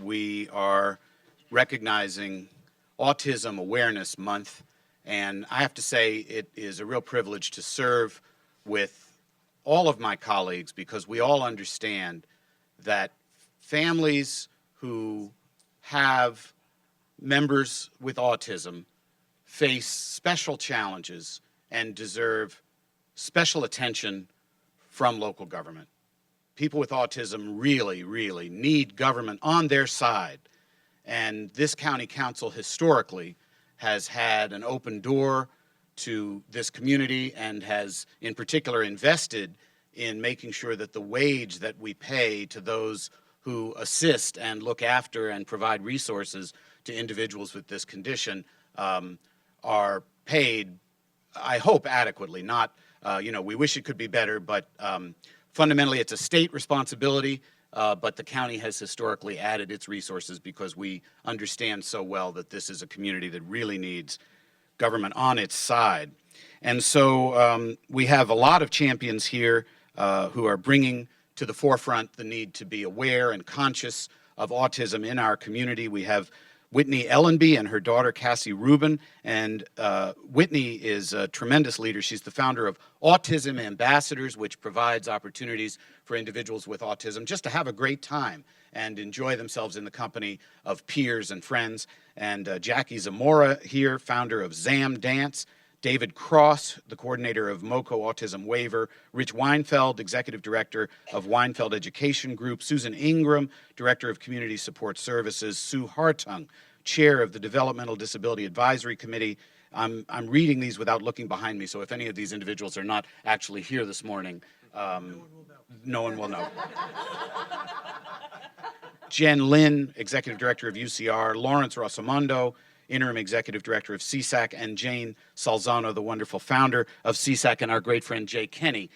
we are recognizing Autism Awareness Month, and I have to say it is a real privilege to serve with all of my colleagues because we all understand that families who have members with autism face special challenges and deserve special attention from local government. People with autism really, really need government on their side. And this county council historically has had an open door to this community and has in particular invested in making sure that the wage that we pay to those who assist and look after and provide resources to individuals with this condition are paid, I hope, adequately. Not, we wish it could be better, but fundamentally it's a state responsibility, but the county has historically added its resources because we understand so well that this is a community that really needs government on its side. And so we have a lot of champions here who are bringing to the forefront the need to be aware and conscious of autism in our community. We have Whitney Ellenby and her daughter Cassie Rubin, and Whitney is a tremendous leader. She's the founder of Autism Ambassadors, which provides opportunities for individuals with autism just to have a great time and enjoy themselves in the company of peers and friends. And Jackie Zamora here, founder of ZAM Dance. David Cross, the coordinator of MoCo Autism Waiver, Rich Weinfeld, executive director of Weinfeld Education Group, Susan Ingram, director of Community Support Services, Sue Hartung, chair of the Developmental Disability Advisory Committee. I'm reading these without looking behind me, so if any of these individuals are not actually here this morning, no one will know. Jen Lynn, executive director of UCR, Lawrence Rosamondo, interim executive director of CSAC, and Jane Salzano, the wonderful founder of CSAC, and our great friend Jay Kenny,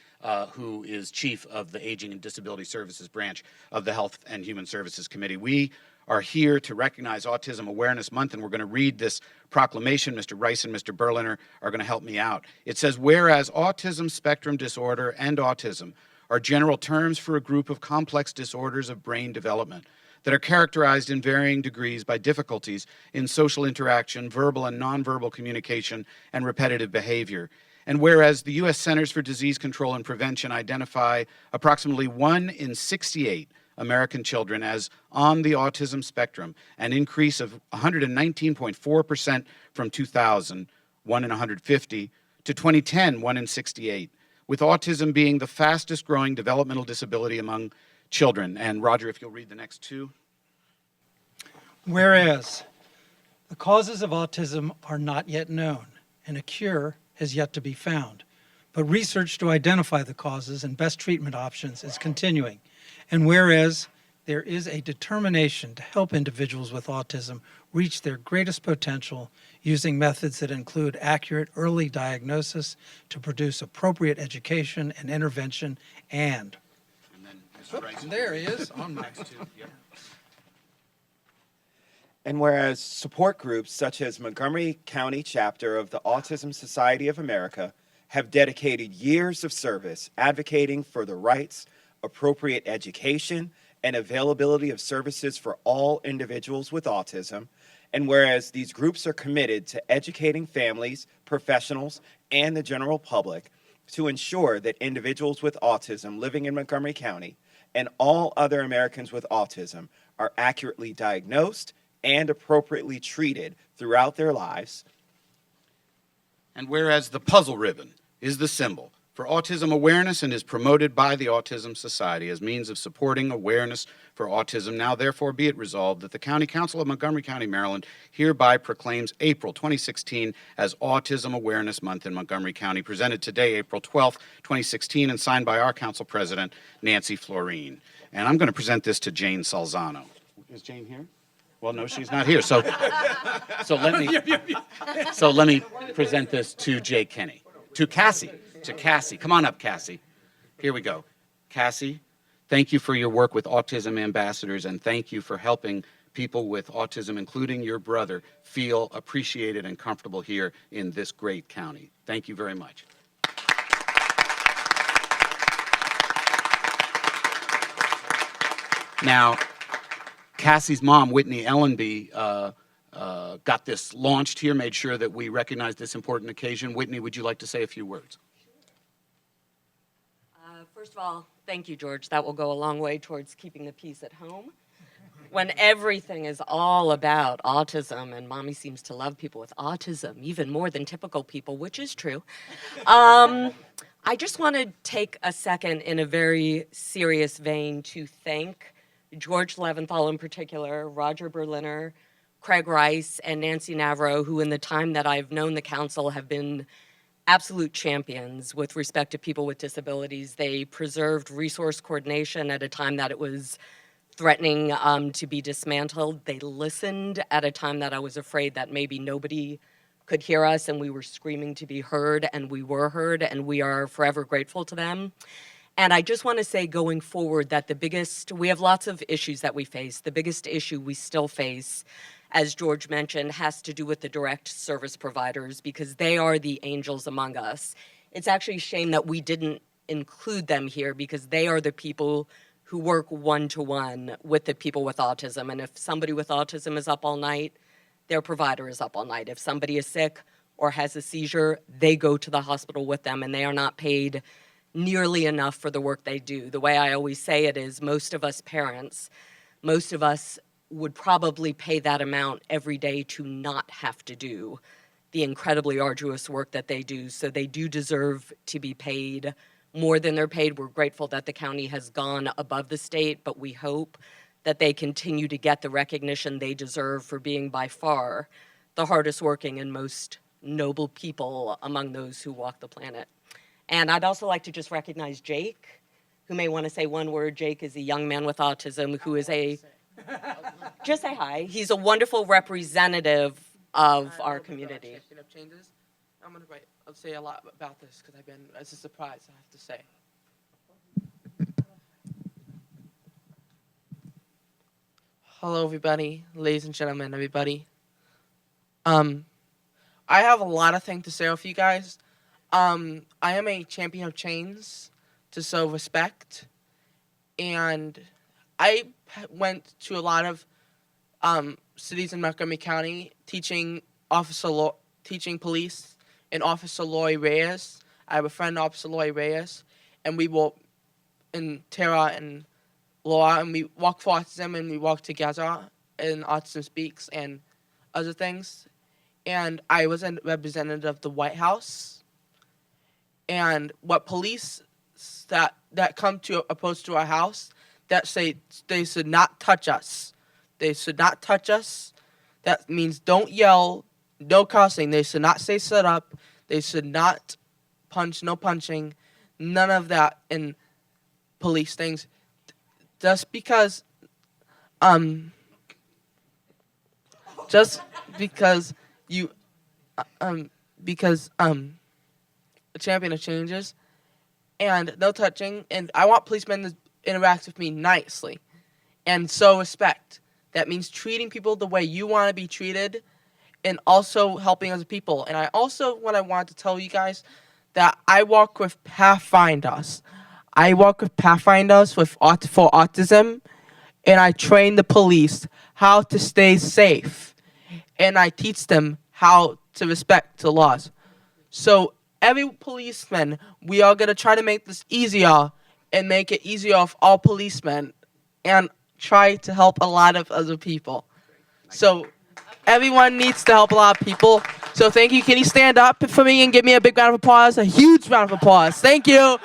who is chief of the Aging and Disability Services branch of the Health and Human Services Committee. We are here to recognize Autism Awareness Month, and we're going to read this proclamation. Mr. Rice and Mr. Berliner are going to help me out. It says, whereas autism spectrum disorder and autism are general terms for a group of complex disorders of brain development that are characterized in varying degrees by difficulties in social interaction, verbal and nonverbal communication, and repetitive behavior. And whereas the U.S. Centers for Disease Control and Prevention identify approximately 1 in 68 American children as on the autism spectrum, an increase of 119.4% from 2000, 1 in 150, to 2010, 1 in 68, with autism being the fastest growing developmental disability among children. And Roger, if you'll read the next two. Whereas the causes of autism are not yet known and a cure has yet to be found, but research to identify the causes and best treatment options is continuing. And whereas there is a determination to help individuals with autism reach their greatest potential using methods that include accurate early diagnosis to produce appropriate education and intervention and there he is on my next two. Yep. And whereas support groups such as Montgomery County chapter of the Autism Society of America have dedicated years of service advocating for the rights, appropriate education, and availability of services for all individuals with autism, and whereas these groups are committed to educating families, professionals, and the general public to ensure that individuals with autism living in Montgomery County and all other Americans with autism are accurately diagnosed and appropriately treated throughout their lives. And whereas the puzzle ribbon is the symbol for autism awareness and is promoted by the Autism Society as means of supporting awareness for autism, now therefore be it resolved that the County Council of Montgomery County, Maryland hereby proclaims April 2016 as Autism Awareness Month in Montgomery County, presented today, April 12th, 2016, and signed by our council president, Nancy Florine. And I'm going to present this to Jane Salzano. Is Jane here? Well, no, she's not here. So let me present this to Jay Kenny, to Cassie. Come on up, Cassie. Here we go. Cassie, thank you for your work with Autism Ambassadors, and thank you for helping people with autism, including your brother, feel appreciated and comfortable here in this great county. Thank you very much. Now, Cassie's mom, Whitney Ellenby, got this launched here, made sure that we recognize this important occasion. Whitney, would you like to say a few words? First of all, thank you, George. That will go a long way towards keeping the peace at home. When everything is all about autism, and mommy seems to love people with autism even more than typical people, which is true. I just want to take a second in a very serious vein to thank George Leventhal in particular, Roger Berliner, Craig Rice, and Nancy Navro, who in the time that I've known the council have been absolute champions with respect to people with disabilities. They preserved resource coordination at a time that it was threatening to be dismantled. They listened at a time that I was afraid that maybe nobody could hear us, and we were screaming to be heard, and we were heard, and we are forever grateful to them. And I just want to say going forward that we have lots of issues that we face. The biggest issue we still face, as George mentioned, has to do with the direct service providers, because they are the angels among us. It's actually a shame that we didn't include them here, because they are the people who work one-to-one with the people with autism. And if somebody with autism is up all night, their provider is up all night. If somebody is sick or has a seizure, they go to the hospital with them, and they are not paid nearly enough for the work they do. The way I always say it is, most of us parents, most of us would probably pay that amount every day to not have to do the incredibly arduous work that they do. So they do deserve to be paid more than they're paid. We're grateful that the county has gone above the state, but we hope that they continue to get the recognition they deserve for being by far the hardest working and most noble people among those who walk the planet. And I'd also like to just recognize Jake, who may want to say one word. Jake is a young man with autism who is just say hi. He's a wonderful representative of our community. Changes. I'm gonna write. I'll say a lot about this because it's a surprise, I have to say. Hello, everybody, ladies and gentlemen, everybody. I have a lot of things to say with you guys. I am a champion of chains to show respect, and I went to a lot of cities in Montgomery County teaching police and Officer Lori Reyes. I have a friend, Officer Lori Reyes, and we will, and Tara and Laura, and we walk for autism, and we walk together in Autism Speaks and other things. And I was a representative of the White House. And what police that come to oppose to our house, that say they should not touch us. They should not touch us. That means don't yell, no cussing. They should not say shut up. They should not punch, no punching, none of that in police things. Just because a champion of changes, and no touching, and I want policemen to interact with me nicely and show respect. That means treating people the way you want to be treated, and also helping other people. And I also want to tell you guys that I work with Pathfinders. I work with Pathfinders for autism, and I train the police how to stay safe, and I teach them how to respect the laws. So every policeman, we are going to try to make this easier and make it easier for all policemen and try to help a lot of other people. So everyone needs to help a lot of people. So thank you. Can you stand up for me and give me a big round of applause? A huge round of applause. Thank you.